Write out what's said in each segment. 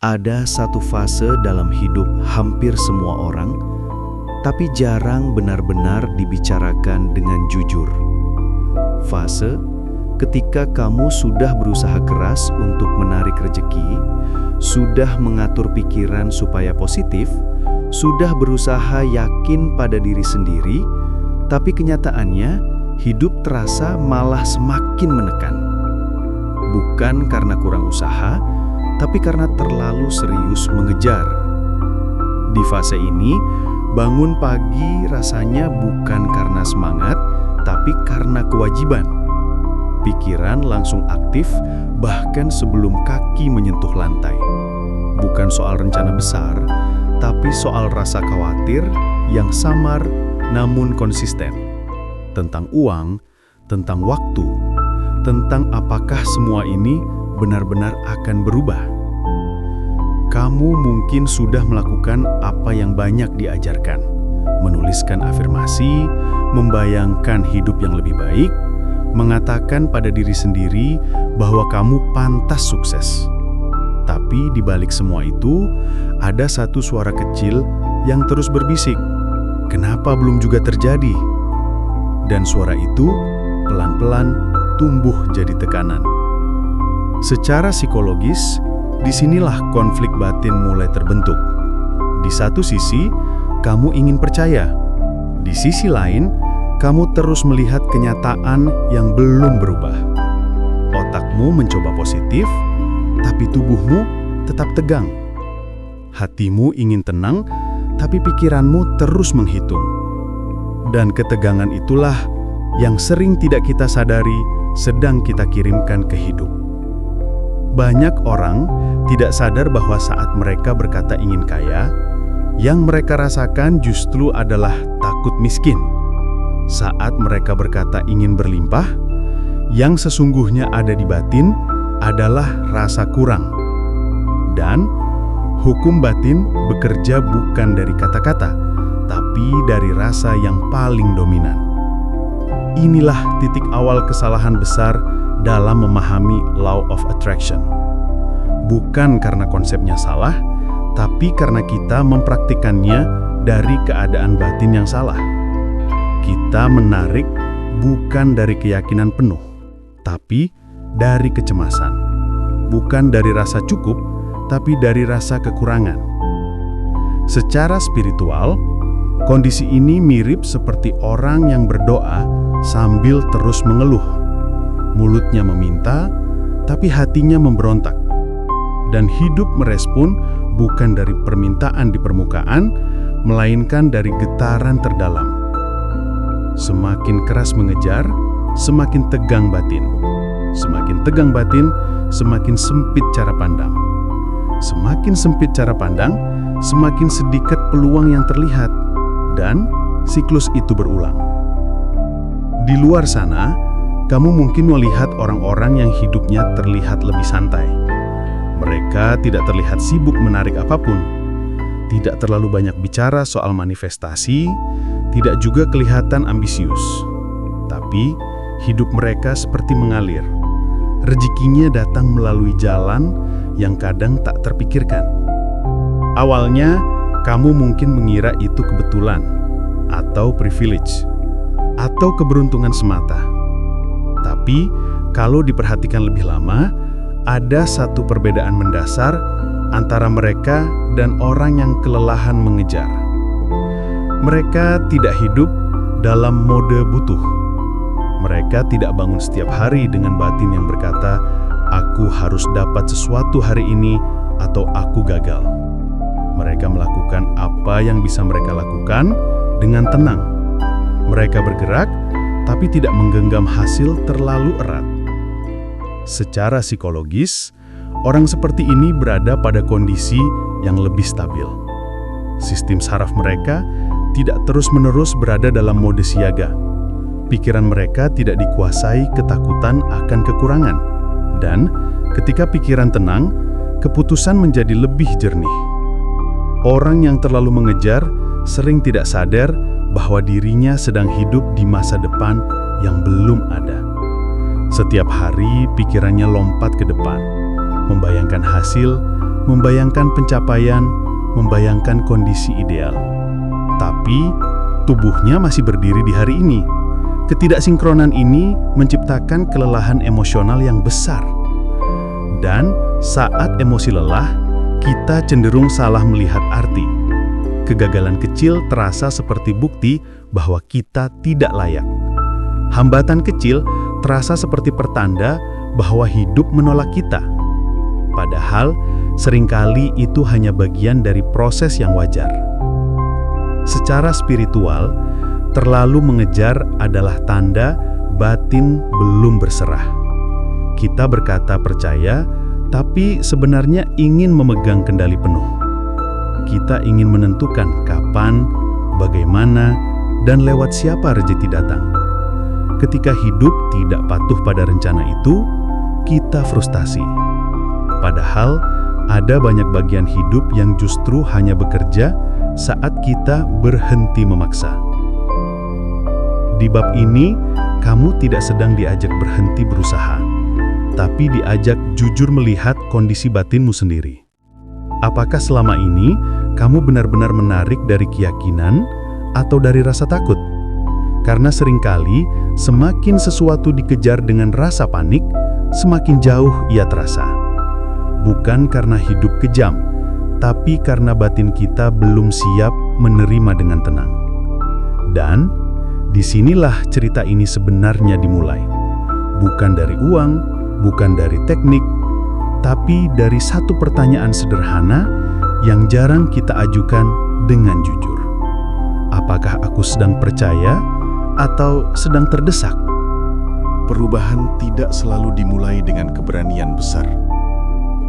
Ada satu fase dalam hidup hampir semua orang, tapi jarang benar-benar dibicarakan dengan jujur. Fase ketika kamu sudah berusaha keras untuk menarik rezeki, sudah mengatur pikiran supaya positif, sudah berusaha yakin pada diri sendiri, tapi kenyataannya hidup terasa malah semakin menekan. Bukan karena kurang usaha, tapi karena terlalu serius mengejar. Di fase ini, bangun pagi rasanya bukan karena semangat, tapi karena kewajiban. Pikiran langsung aktif, bahkan sebelum kaki menyentuh lantai. Bukan soal rencana besar, tapi soal rasa khawatir yang samar namun konsisten. Tentang uang, tentang waktu, tentang apakah semua ini benar-benar akan berubah. Kamu mungkin sudah melakukan apa yang banyak diajarkan, menuliskan afirmasi, membayangkan hidup yang lebih baik, mengatakan pada diri sendiri bahwa kamu pantas sukses. Tapi di balik semua itu, ada satu suara kecil yang terus berbisik, "Kenapa belum juga terjadi?" Dan suara itu pelan-pelan tumbuh jadi tekanan. Secara psikologis, disinilah konflik batin mulai terbentuk. Di satu sisi, kamu ingin percaya. Di sisi lain, kamu terus melihat kenyataan yang belum berubah. Otakmu mencoba positif, tapi tubuhmu tetap tegang. Hatimu ingin tenang, tapi pikiranmu terus menghitung. Dan ketegangan itulah yang sering tidak kita sadari sedang kita kirimkan ke hidup. Banyak orang tidak sadar bahwa saat mereka berkata ingin kaya, yang mereka rasakan justru adalah takut miskin. Saat mereka berkata ingin berlimpah, yang sesungguhnya ada di batin adalah rasa kurang. Dan hukum batin bekerja bukan dari kata-kata, tapi dari rasa yang paling dominan. Inilah titik awal kesalahan besar dalam memahami Law of Attraction. Bukan karena konsepnya salah, tapi karena kita mempraktikannya dari keadaan batin yang salah. Kita menarik bukan dari keyakinan penuh, tapi dari kecemasan. Bukan dari rasa cukup, tapi dari rasa kekurangan. Secara spiritual, kondisi ini mirip seperti orang yang berdoa sambil terus mengeluh. Mulutnya meminta, tapi hatinya memberontak. Dan hidup merespon bukan dari permintaan di permukaan, melainkan dari getaran terdalam. Semakin keras mengejar, semakin tegang batin. Semakin tegang batin, semakin sempit cara pandang. Semakin sempit cara pandang, semakin sedikit peluang yang terlihat. Dan siklus itu berulang. Di luar sana, kamu mungkin melihat orang-orang yang hidupnya terlihat lebih santai. Mereka tidak terlihat sibuk menarik apapun, tidak terlalu banyak bicara soal manifestasi, tidak juga kelihatan ambisius. Tapi, hidup mereka seperti mengalir. Rezekinya datang melalui jalan yang kadang tak terpikirkan. Awalnya, kamu mungkin mengira itu kebetulan, atau privilege, atau keberuntungan semata. Tapi, kalau diperhatikan lebih lama, ada satu perbedaan mendasar antara mereka dan orang yang kelelahan mengejar. Mereka tidak hidup dalam mode butuh. Mereka tidak bangun setiap hari dengan batin yang berkata, "Aku harus dapat sesuatu hari ini," atau "Aku gagal." Mereka melakukan apa yang bisa mereka lakukan dengan tenang. Mereka bergerak, tapi tidak menggenggam hasil terlalu erat. Secara psikologis, orang seperti ini berada pada kondisi yang lebih stabil. Sistem saraf mereka tidak terus-menerus berada dalam mode siaga. Pikiran mereka tidak dikuasai ketakutan akan kekurangan. Dan ketika pikiran tenang, keputusan menjadi lebih jernih. Orang yang terlalu mengejar sering tidak sadar bahwa dirinya sedang hidup di masa depan yang belum ada. Setiap hari pikirannya lompat ke depan, membayangkan hasil, membayangkan pencapaian, membayangkan kondisi ideal. Tapi, tubuhnya masih berdiri di hari ini. Ketidaksinkronan ini menciptakan kelelahan emosional yang besar. Dan saat emosi lelah, kita cenderung salah melihat arti. Kegagalan kecil terasa seperti bukti bahwa kita tidak layak. Hambatan kecil terasa seperti pertanda bahwa hidup menolak kita. Padahal, seringkali itu hanya bagian dari proses yang wajar. Secara spiritual, terlalu mengejar adalah tanda batin belum berserah. Kita berkata percaya, tapi sebenarnya ingin memegang kendali penuh. Kita ingin menentukan kapan, bagaimana, dan lewat siapa rezeki datang. Ketika hidup tidak patuh pada rencana itu, kita frustasi. Padahal, ada banyak bagian hidup yang justru hanya bekerja saat kita berhenti memaksa. Di bab ini, kamu tidak sedang diajak berhenti berusaha, tapi diajak jujur melihat kondisi batinmu sendiri. Apakah selama ini kamu benar-benar menarik dari keyakinan atau dari rasa takut? Karena seringkali semakin sesuatu dikejar dengan rasa panik, semakin jauh ia terasa. Bukan karena hidup kejam, tapi karena batin kita belum siap menerima dengan tenang. Dan disinilah cerita ini sebenarnya dimulai. Bukan dari uang, bukan dari teknik, tapi dari satu pertanyaan sederhana yang jarang kita ajukan dengan jujur. Apakah aku sedang percaya atau sedang terdesak? Perubahan tidak selalu dimulai dengan keberanian besar.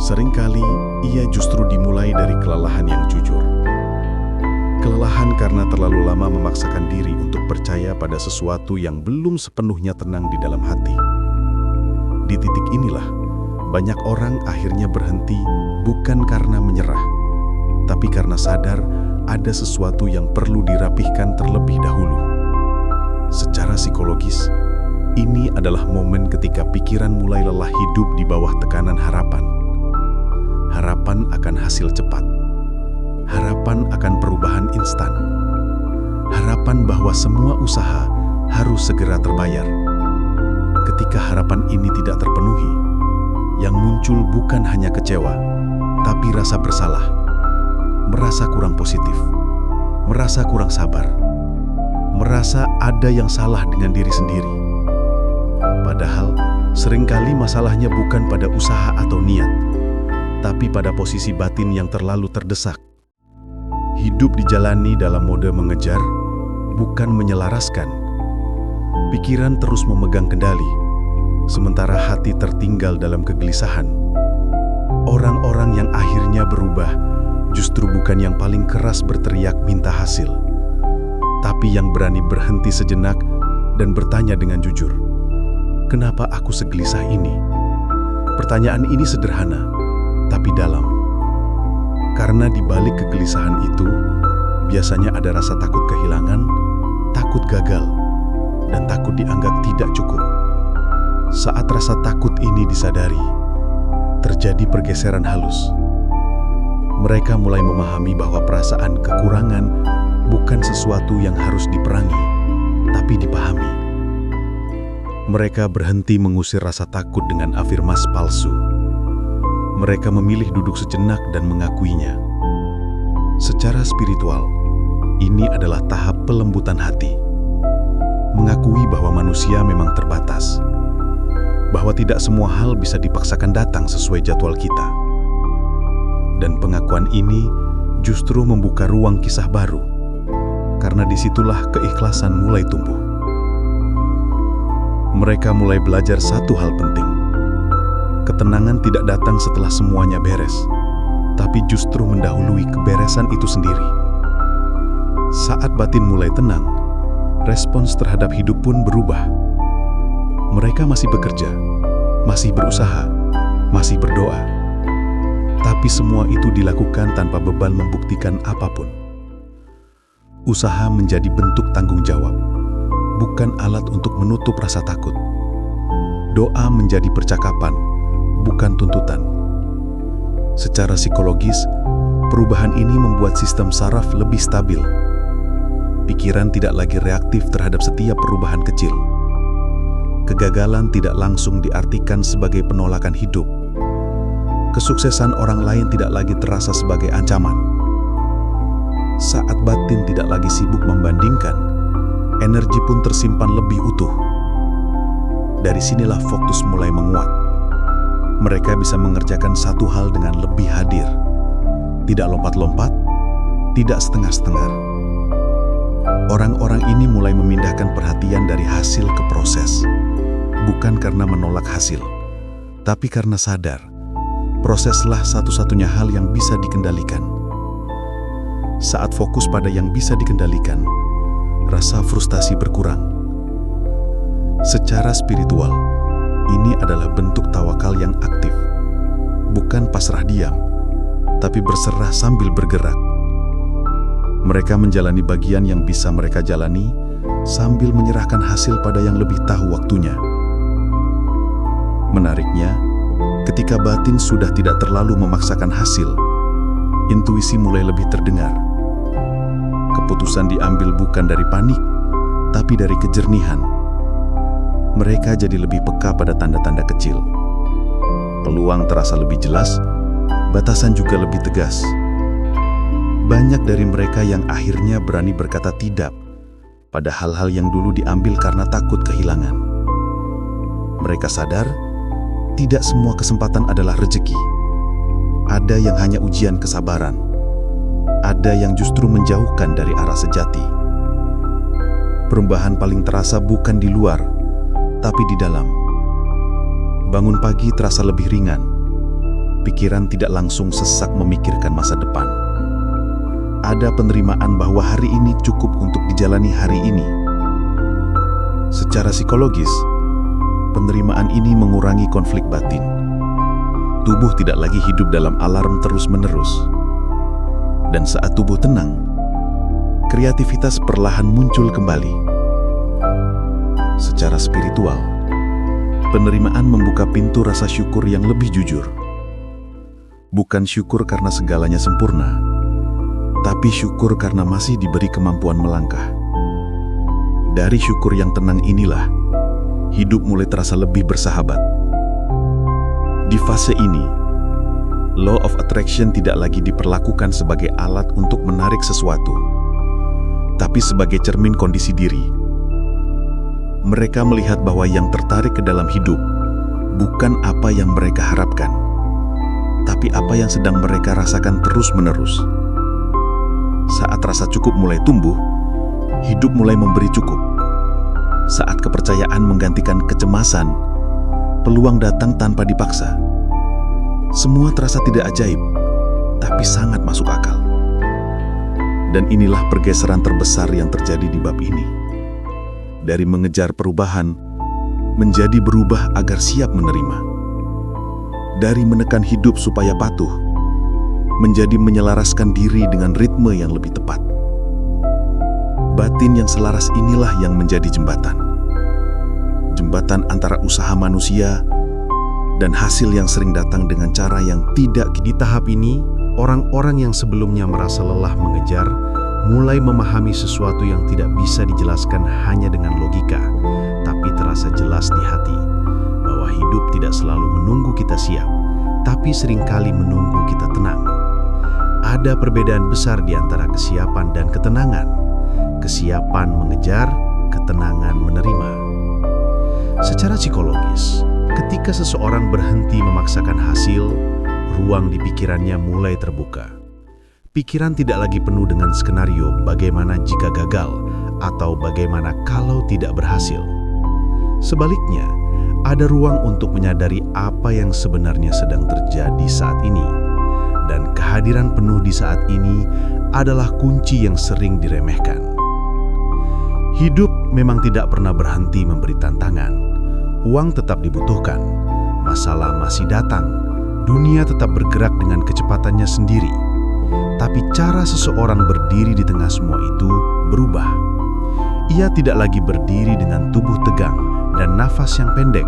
Seringkali ia justru dimulai dari kelelahan yang jujur. Kelelahan karena terlalu lama memaksakan diri untuk percaya pada sesuatu yang belum sepenuhnya tenang di dalam hati. Di titik inilah, banyak orang akhirnya berhenti bukan karena menyerah, tapi karena sadar ada sesuatu yang perlu dirapihkan terlebih dahulu. Secara psikologis, ini adalah momen ketika pikiran mulai lelah hidup di bawah tekanan harapan. Harapan akan hasil cepat. Harapan akan perubahan instan. Harapan bahwa semua usaha harus segera terbayar. Ketika harapan ini tidak terpenuhi, yang muncul bukan hanya kecewa, tapi rasa bersalah, merasa kurang positif, merasa kurang sabar, merasa ada yang salah dengan diri sendiri. Padahal, seringkali masalahnya bukan pada usaha atau niat, tapi pada posisi batin yang terlalu terdesak. Hidup dijalani dalam mode mengejar, bukan menyelaraskan. Pikiran terus memegang kendali, sementara hati tertinggal dalam kegelisahan. Orang-orang yang akhirnya berubah justru bukan yang paling keras berteriak minta hasil, tapi yang berani berhenti sejenak dan bertanya dengan jujur, "Kenapa aku segelisah ini?" Pertanyaan ini sederhana, tapi dalam. Karena di balik kegelisahan itu, biasanya ada rasa takut kehilangan, takut gagal, dan takut dianggap tidak cukup. Saat rasa takut ini disadari, terjadi pergeseran halus. Mereka mulai memahami bahwa perasaan kekurangan bukan sesuatu yang harus diperangi, tapi dipahami. Mereka berhenti mengusir rasa takut dengan afirmasi palsu. Mereka memilih duduk sejenak dan mengakuinya. Secara spiritual, ini adalah tahap pelembutan hati. Mengakui bahwa manusia memang terbatas, bahwa tidak semua hal bisa dipaksakan datang sesuai jadwal kita. Dan pengakuan ini justru membuka ruang kisah baru, karena disitulah keikhlasan mulai tumbuh. Mereka mulai belajar satu hal penting. Ketenangan tidak datang setelah semuanya beres, tapi justru mendahului keberesan itu sendiri. Saat batin mulai tenang, respons terhadap hidup pun berubah. Mereka masih bekerja, masih berusaha, masih berdoa. Tapi semua itu dilakukan tanpa beban membuktikan apapun. Usaha menjadi bentuk tanggung jawab, bukan alat untuk menutup rasa takut. Doa menjadi percakapan, bukan tuntutan. Secara psikologis, perubahan ini membuat sistem saraf lebih stabil. Pikiran tidak lagi reaktif terhadap setiap perubahan kecil. Kegagalan tidak langsung diartikan sebagai penolakan hidup. Kesuksesan orang lain tidak lagi terasa sebagai ancaman. Saat batin tidak lagi sibuk membandingkan, energi pun tersimpan lebih utuh. Dari sinilah fokus mulai menguat. Mereka bisa mengerjakan satu hal dengan lebih hadir. Tidak lompat-lompat, tidak setengah-setengah. Orang-orang ini mulai memindahkan perhatian dari hasil ke proses. Bukan karena menolak hasil, tapi karena sadar, proseslah satu-satunya hal yang bisa dikendalikan. Saat fokus pada yang bisa dikendalikan, rasa frustasi berkurang. Secara spiritual, ini adalah bentuk tawakal yang aktif. Bukan pasrah diam, tapi berserah sambil bergerak. Mereka menjalani bagian yang bisa mereka jalani, sambil menyerahkan hasil pada yang lebih tahu waktunya. Menariknya, ketika batin sudah tidak terlalu memaksakan hasil, intuisi mulai lebih terdengar. Keputusan diambil bukan dari panik, tapi dari kejernihan. Mereka jadi lebih peka pada tanda-tanda kecil. Peluang terasa lebih jelas, batasan juga lebih tegas. Banyak dari mereka yang akhirnya berani berkata tidak pada hal-hal yang dulu diambil karena takut kehilangan. Mereka sadar, tidak semua kesempatan adalah rezeki. Ada yang hanya ujian kesabaran. Ada yang justru menjauhkan dari arah sejati. Perubahan paling terasa bukan di luar, tapi di dalam. Bangun pagi terasa lebih ringan. Pikiran tidak langsung sesak memikirkan masa depan. Ada penerimaan bahwa hari ini cukup untuk dijalani hari ini. Secara psikologis, penerimaan ini mengurangi konflik batin. Tubuh tidak lagi hidup dalam alarm terus-menerus. Dan saat tubuh tenang, kreativitas perlahan muncul kembali. Secara spiritual, penerimaan membuka pintu rasa syukur yang lebih jujur. Bukan syukur karena segalanya sempurna, tapi syukur karena masih diberi kemampuan melangkah. Dari syukur yang tenang inilah, hidup mulai terasa lebih bersahabat. Di fase ini, law of attraction tidak lagi diperlakukan sebagai alat untuk menarik sesuatu, tapi sebagai cermin kondisi diri. Mereka melihat bahwa yang tertarik ke dalam hidup bukan apa yang mereka harapkan, tapi apa yang sedang mereka rasakan terus-menerus. Saat rasa cukup mulai tumbuh, hidup mulai memberi cukup. Saat kepercayaan menggantikan kecemasan, peluang datang tanpa dipaksa. Semua terasa tidak ajaib, tapi sangat masuk akal. Dan inilah pergeseran terbesar yang terjadi di bab ini. Dari mengejar perubahan, menjadi berubah agar siap menerima. Dari menekan hidup supaya patuh, menjadi menyelaraskan diri dengan ritme yang lebih tepat. Batin yang selaras inilah yang menjadi jembatan. Jembatan antara usaha manusia dan hasil yang sering datang dengan cara yang tidak. Di tahap ini, orang-orang yang sebelumnya merasa lelah mengejar, mulai memahami sesuatu yang tidak bisa dijelaskan hanya dengan logika, tapi terasa jelas di hati, bahwa hidup tidak selalu menunggu kita siap, tapi seringkali menunggu kita tenang. Ada perbedaan besar di antara kesiapan dan ketenangan. Kesiapan mengejar, ketenangan menerima. Secara psikologis, ketika seseorang berhenti memaksakan hasil, ruang di pikirannya mulai terbuka. Pikiran tidak lagi penuh dengan skenario bagaimana jika gagal atau bagaimana kalau tidak berhasil. Sebaliknya, ada ruang untuk menyadari apa yang sebenarnya sedang terjadi saat ini. Dan kehadiran penuh di saat ini adalah kunci yang sering diremehkan. Hidup memang tidak pernah berhenti memberi tantangan. Uang tetap dibutuhkan, masalah masih datang, dunia tetap bergerak dengan kecepatannya sendiri. Tapi cara seseorang berdiri di tengah semua itu berubah. Ia tidak lagi berdiri dengan tubuh tegang dan nafas yang pendek,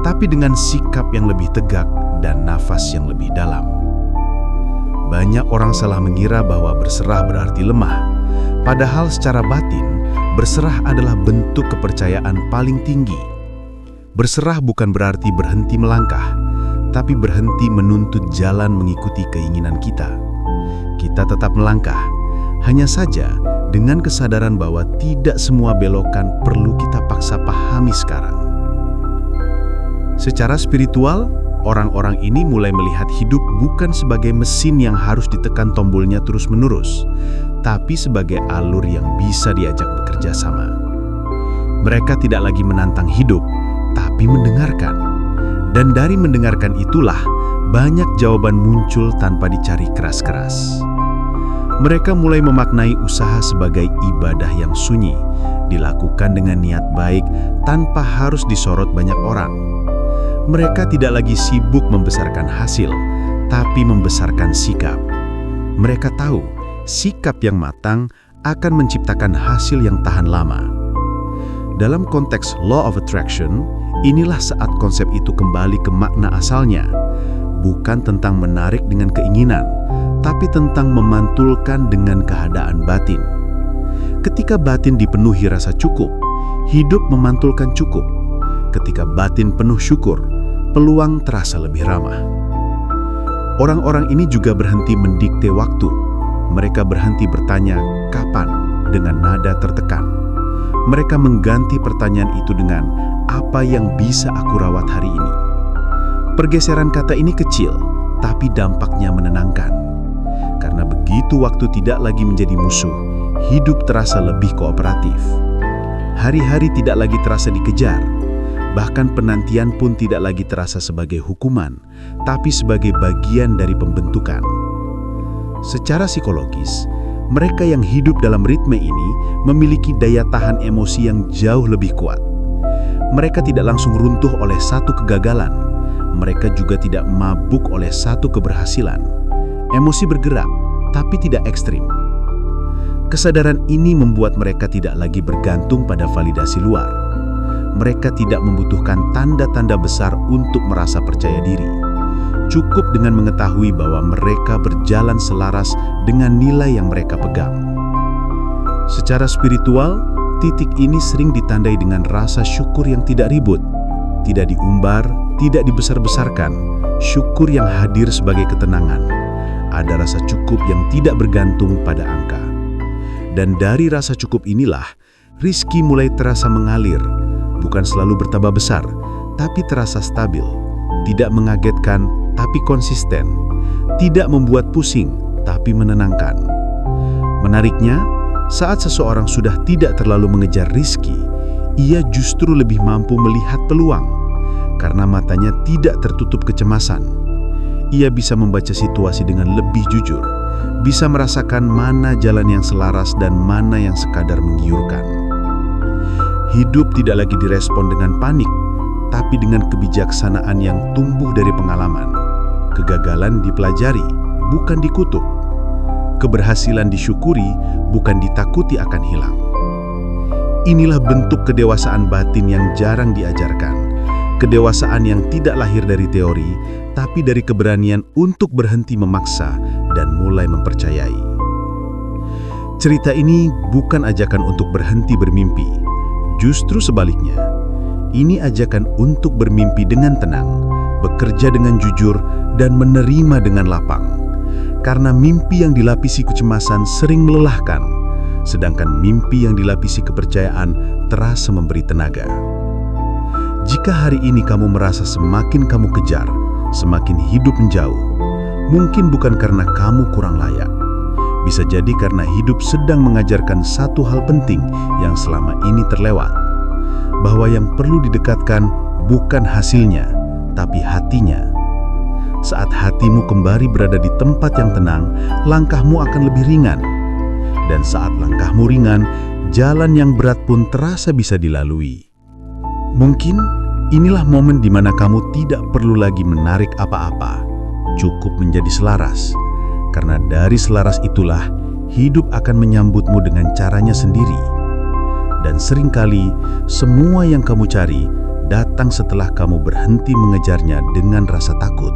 tapi dengan sikap yang lebih tegak dan nafas yang lebih dalam. Banyak orang salah mengira bahwa berserah berarti lemah. Padahal secara batin, berserah adalah bentuk kepercayaan paling tinggi. Berserah bukan berarti berhenti melangkah, tapi berhenti menuntut jalan mengikuti keinginan kita. Kita tetap melangkah, hanya saja dengan kesadaran bahwa tidak semua belokan perlu kita paksa pahami sekarang. Secara spiritual, orang-orang ini mulai melihat hidup bukan sebagai mesin yang harus ditekan tombolnya terus-menerus, tapi sebagai alur yang bisa diajak bekerja sama. Mereka tidak lagi menantang hidup, tapi mendengarkan. Dan dari mendengarkan itulah, banyak jawaban muncul tanpa dicari keras-keras. Mereka mulai memaknai usaha sebagai ibadah yang sunyi, dilakukan dengan niat baik tanpa harus disorot banyak orang. Mereka tidak lagi sibuk membesarkan hasil, tapi membesarkan sikap. Mereka tahu, sikap yang matang akan menciptakan hasil yang tahan lama. Dalam konteks Law of Attraction, inilah saat konsep itu kembali ke makna asalnya. Bukan tentang menarik dengan keinginan, tapi tentang memantulkan dengan keadaan batin. Ketika batin dipenuhi rasa cukup, hidup memantulkan cukup. Ketika batin penuh syukur, peluang terasa lebih ramah. Orang-orang ini juga berhenti mendikte waktu. Mereka berhenti bertanya, kapan, dengan nada tertekan. Mereka mengganti pertanyaan itu dengan, apa yang bisa aku rawat hari ini? Pergeseran kata ini kecil, tapi dampaknya menenangkan. Karena begitu waktu tidak lagi menjadi musuh, hidup terasa lebih kooperatif. Hari-hari tidak lagi terasa dikejar. Bahkan penantian pun tidak lagi terasa sebagai hukuman, tapi sebagai bagian dari pembentukan. Secara psikologis, mereka yang hidup dalam ritme ini memiliki daya tahan emosi yang jauh lebih kuat. Mereka tidak langsung runtuh oleh satu kegagalan. Mereka juga tidak mabuk oleh satu keberhasilan. Emosi bergerak, tapi tidak ekstrim. Kesadaran ini membuat mereka tidak lagi bergantung pada validasi luar. Mereka tidak membutuhkan tanda-tanda besar untuk merasa percaya diri. Cukup dengan mengetahui bahwa mereka berjalan selaras dengan nilai yang mereka pegang. Secara spiritual, titik ini sering ditandai dengan rasa syukur yang tidak ribut, tidak diumbar, tidak dibesar-besarkan. Syukur yang hadir sebagai ketenangan. Ada rasa cukup yang tidak bergantung pada angka. Dan dari rasa cukup inilah, rizki mulai terasa mengalir. Bukan selalu bertambah besar, tapi terasa stabil. Tidak mengagetkan, tapi konsisten. Tidak membuat pusing, tapi menenangkan. Menariknya, saat seseorang sudah tidak terlalu mengejar rizki, ia justru lebih mampu melihat peluang. Karena matanya tidak tertutup kecemasan. Ia bisa membaca situasi dengan lebih jujur. Bisa merasakan mana jalan yang selaras dan mana yang sekadar menggiurkan. Hidup tidak lagi direspon dengan panik, tapi dengan kebijaksanaan yang tumbuh dari pengalaman. Kegagalan dipelajari, bukan dikutuk. Keberhasilan disyukuri, bukan ditakuti akan hilang. Inilah bentuk kedewasaan batin yang jarang diajarkan. Kedewasaan yang tidak lahir dari teori, tapi dari keberanian untuk berhenti memaksa dan mulai mempercayai. Cerita ini bukan ajakan untuk berhenti bermimpi. Justru sebaliknya, ini ajakan untuk bermimpi dengan tenang, bekerja dengan jujur, dan menerima dengan lapang. Karena mimpi yang dilapisi kecemasan sering melelahkan, sedangkan mimpi yang dilapisi kepercayaan terasa memberi tenaga. Jika hari ini kamu merasa semakin kamu kejar, semakin hidup menjauh, mungkin bukan karena kamu kurang layak. Bisa jadi karena hidup sedang mengajarkan satu hal penting yang selama ini terlewat. Bahwa yang perlu didekatkan bukan hasilnya, tapi hatinya. Saat hatimu kembali berada di tempat yang tenang, langkahmu akan lebih ringan. Dan saat langkahmu ringan, jalan yang berat pun terasa bisa dilalui. Mungkin inilah momen di mana kamu tidak perlu lagi menarik apa-apa. Cukup menjadi selaras. Karena dari selaras itulah, hidup akan menyambutmu dengan caranya sendiri. Dan seringkali, semua yang kamu cari datang setelah kamu berhenti mengejarnya dengan rasa takut.